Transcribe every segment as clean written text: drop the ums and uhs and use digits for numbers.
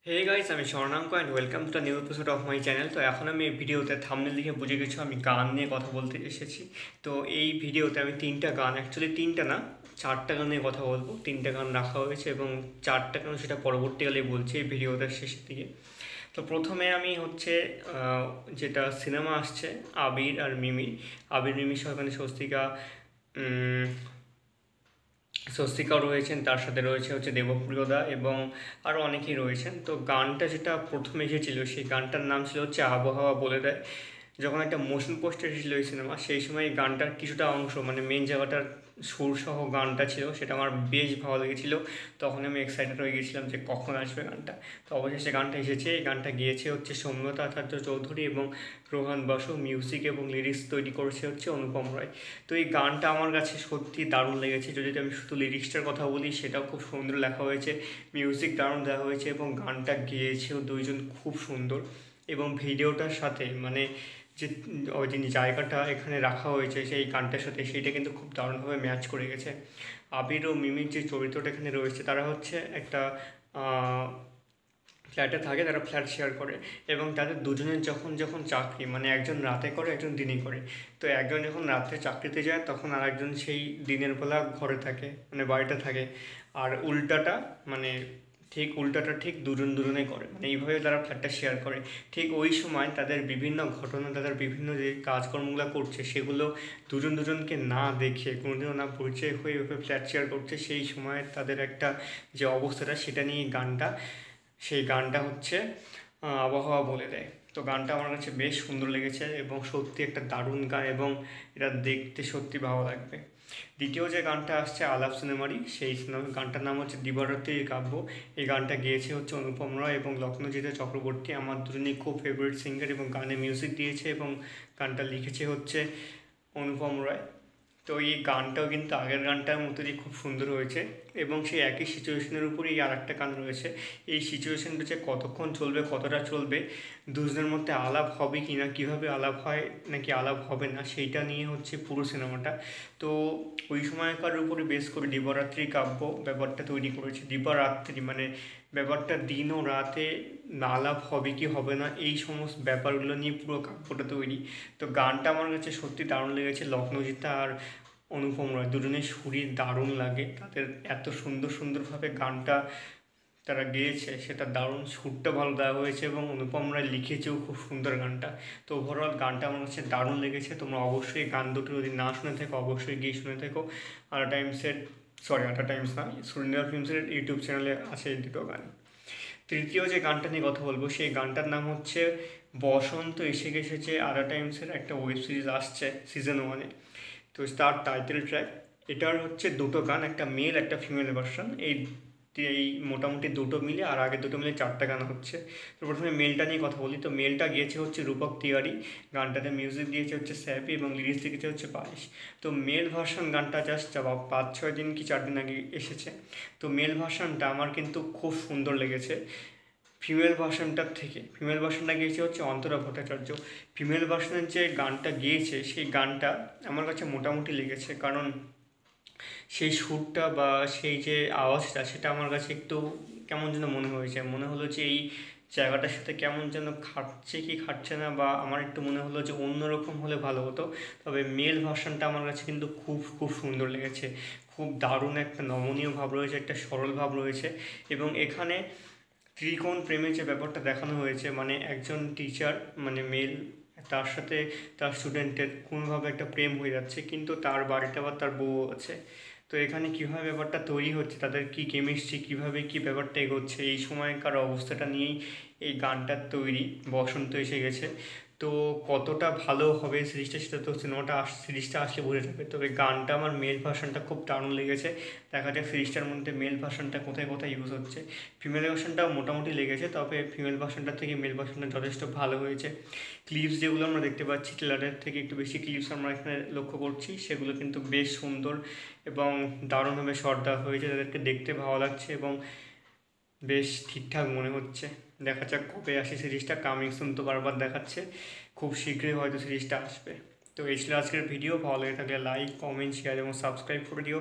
হে guys, আমি Swarnanka and welcome to the new episode of my channel. তো এখন আমি এই ভিডিওতে থাম্বনেল দেখে বুঝে গেছি আমি গান নিয়ে কথা বলতে এসেছি। তো এই ভিডিওতে আমি তিনটা গান, অ্যাকচুয়ালি তিনটা না, চারটা গান নিয়ে কথা বলবো। তিনটা গান রাখা হয়েছে এবং চারটা গান সেটা পরবর্তীকালে বলছি এই ভিডিওটার শেষের দিকে। তো প্রথমে আমি হচ্ছে যেটা সিনেমা আসছে আবির আর মিমি, আবির মিমি সহ এখানে স্বস্তিকাও রয়েছেন, তার সাথে রয়েছে হচ্ছে দেবপ্রিয়দা এবং আরও অনেকেই রয়েছেন। তো গানটা যেটা প্রথমে এসেছিল সেই গানটার নাম ছিল হচ্ছে আবহাওয়া বলে দেয়। যখন একটা মোশন পোস্টার এসেছিল এই সিনেমা, সেই সময় এই গানটার কিছুটা অংশ মানে মেন জায়গাটার সুরসহ গানটা ছিল, সেটা আমার বেশ ভালো লেগেছিলো। তখন আমি এক্সাইটেড হয়ে গেছিলাম যে কখন আসবে গানটা। তো অবশেষে গানটা এসেছে। এই গানটা গিয়েছে হচ্ছে সৌম্যতা আচার্য চৌধুরী এবং রোহান বাসু। মিউজিক এবং লিরিক্স তৈরি করেছে হচ্ছে অনুপম রায়। তো এই গানটা আমার কাছে সত্যি দারুণ লেগেছে। যদি আমি শুধু লিরিক্সটার কথা বলি, সেটাও খুব সুন্দর লেখা হয়েছে, মিউজিক দারুণ দেওয়া হয়েছে এবং গানটা গেয়েছেও দুইজন খুব সুন্দর। এবং ভিডিওটার সাথে মানে যে ওই যে জায়গাটা এখানে রাখা হয়েছে সেই গানটার সাথে, সেইটা কিন্তু খুব দারুণভাবে ম্যাচ করে গেছে। আবির ও মিমির যে চরিত্রটা এখানে রয়েছে, তারা হচ্ছে একটা ফ্ল্যাটে থাকে, তারা ফ্ল্যাট শেয়ার করে এবং তাদের দুজনের যখন যখন চাকরি, মানে একজন রাতে করে একজন দিনে করে। তো একজন যখন রাত্রে চাকরিতে যায় তখন আর একজন সেই দিনের বেলা ঘরে থাকে, মানে বাড়িতে থাকে। আর উল্টাটা মানে ঠিক দুজন দুজনে করে, মানে এইভাবে তারা ফ্ল্যাটটা শেয়ার করে। ঠিক ওই সময় তাদের বিভিন্ন ঘটনা, তাদের বিভিন্ন যে কাজকর্মগুলো করছে সেগুলো দুজন দুজনকে না দেখে, কোনোদিনও না পরিচয় হয়ে ওইভাবে ফ্ল্যাট শেয়ার করছে, সেই সময় তাদের একটা যে অবস্থাটা সেটা নিয়ে গানটা। সেই গানটা হচ্ছে আবহাওয়া বলে দেয়। তো গানটা আমার কাছে বেশ সুন্দর লেগেছে এবং সত্যি একটা দারুণ গান এবং এটা দেখতে সত্যি ভালো লাগবে। দ্বিতীয় যে গানটা আসছে আলাপ সিনেমারই, সেই গানটার নাম হচ্ছে দিবারাত্রির কাব্য। এই গানটা গেয়েছে হচ্ছে অনুপম রয় এবং লক্ষ্ণজিৎ চক্রবর্তী। আমার দুজনেই খুব ফেভারিট সিঙ্গার এবং গানে মিউজিক দিয়েছে এবং গানটা লিখেছে হচ্ছে অনুপম রয়। তো এই গানটাও কিন্তু আগের গানটার মতোই খুব সুন্দর হয়েছে এবং সেই একই সিচুয়েশনের উপরেই আর একটা গান রয়েছে। এই সিচুয়েশনটা যে কতক্ষণ চলবে, কতটা চলবে, দুজনের মধ্যে আলাপ হবে কি না, কীভাবে আলাপ হয় নাকি আলাপ হবে না, সেইটা নিয়ে হচ্ছে পুরো সিনেমাটা। তো ওই সময়কার উপরে বেস করে দিবারাত্রি কাব্য ব্যাপারটা তৈরি করেছে। দিবারাত্রি মানে ব্যাপারটা দিন ও রাতে আলাপ হবে কি হবে না, এই সমস্ত ব্যাপারগুলো নিয়ে পুরো কাব্যটা তৈরি। তো গানটা আমার কাছে সত্যি দারুণ লেগেছে। লক্ষ্ণজিৎ আর অনুপম রয় দুজনের সুরই দারুণ লাগে, তাদের এত সুন্দর সুন্দরভাবে গানটা তারা গেয়েছে, সেটা দারুণ, সুরটা ভালো দেওয়া হয়েছে এবং অনুপম রায় লিখেছেও খুব সুন্দর গানটা। তো ওভারঅল গানটা আমার কাছে দারুণ লেগেছে। তোমরা অবশ্যই গান দুটো যদি না শুনে থাকো অবশ্যই গিয়ে শুনে থাকো। আটা টাইমস না, সুরিন্দ্রা ফিল্মসের ইউটিউব চ্যানেলে আছে এই দুটো গান। তৃতীয় যে গানটা নিয়ে কথা বলবো সেই গানটার নাম হচ্ছে বসন্ত এসে গেছে, যে আটা টাইমসের একটা ওয়েব সিরিজ আসছে সিজন 1-এ। তো তার টাইটেল ট্র্যাক। এটার হচ্ছে দুটো গান, একটা মেল একটা ফিমেল ভার্সন। এই মোটামুটি দুটো মিলে আর আগে দুটো মিলে চারটা গান হচ্ছে। তো প্রথমে মেলটা নিয়ে কথা বলি। তো মেলটা গিয়েছে হচ্ছে রূপক তিওয়ারি, গানটাতে মিউজিক দিয়েছে হচ্ছে স্যাপি এবং লিরিক্স লিখেছে হচ্ছে পায়েস। তো মেল ভার্সন গানটা জাস্ট 5-6 দিন কি 4 দিন আগে এসেছে। তো মেল ভার্সনটা আমার কিন্তু খুব সুন্দর লেগেছে ফিমেল ভার্সনটা গিয়েছে হচ্ছে অন্তরা ভট্টাচার্য। ফিমেল ভার্সনের যে গানটা গিয়েছে সেই গানটা আমার কাছে মোটামুটি লেগেছে, কারণ সেই সুরটা বা সেই যে আওয়াজটা সেটা আমার কাছে একটু কেমন যেন মনে হলো যে এই জায়গাটার সাথে কেমন যেন খাটছে কি খাটছে না, বা আমার একটু মনে হলো যে অন্যরকম হলে ভালো হতো। তবে মেল ভার্সনটা আমার কাছে কিন্তু খুব খুব সুন্দর লেগেছে। খুব দারুণ একটা নমনীয় ভাব রয়েছে, একটা সরল ভাব রয়েছে এবং এখানে ত্রিকোণ প্রেমের যে ব্যাপারটা দেখানো হয়েছে, মানে একজন টিচার মানে মেল, তার সাথে তার স্টুডেন্টের কোনোভাবে একটা প্রেম হয়ে যাচ্ছে, কিন্তু তার বাড়িতে আবার তার বউ আছে। তো এখানে কীভাবে ব্যাপারটা তৈরি হচ্ছে, তাদের কী কেমিস্ট্রি, কীভাবে কী ব্যাপারটা এগোচ্ছে, এই সময়কার অবস্থাটা নিয়েই এই গানটার তৈরি। বসন্ত এসে গেছে। তো কতটা ভালো হবে সিরিজটা সেটা তো সিরিজটা আসলে বোঝা যাবে। তবে গানটা আমার মেল ভার্সনটা খুব দারুণ লেগেছে। দেখা যাক সিরিজটার মধ্যে মেল ভার্সনটা কোথায় কোথায় ইউজ হচ্ছে। ফিমেল ভার্সনটাও মোটামুটি লেগেছে, তবে ফিমেল ভার্সনটার থেকে মেল ভার্সনটা যথেষ্ট ভালো হয়েছে। ক্লিপস যেগুলো আমরা দেখতে পাচ্ছি ট্রেলারের থেকে একটু বেশি ক্লিপস আমরা এখানে লক্ষ্য করছি, সেগুলো কিন্তু বেশ সুন্দর এবং দারুণভাবে শট দেওয়া হয়েছে, তাদেরকে দেখতে ভালো লাগছে এবং বেশ ঠিকঠাক মনে হচ্ছে। দেখা যাক কবে আসে সিরিজটা। কামিং সুন তো বারবার দেখাচ্ছে, খুব শীঘ্রই হয়তো সিরিজটা আসবে। তো এই ছিল আজকের ভিডিও। ভালো লেগে থাকলে লাইক, কমেন্ট, শেয়ার এবং সাবস্ক্রাইব করে দিও।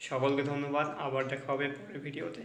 সকলকে ধন্যবাদ। আবার দেখা হবে পরের ভিডিওতে।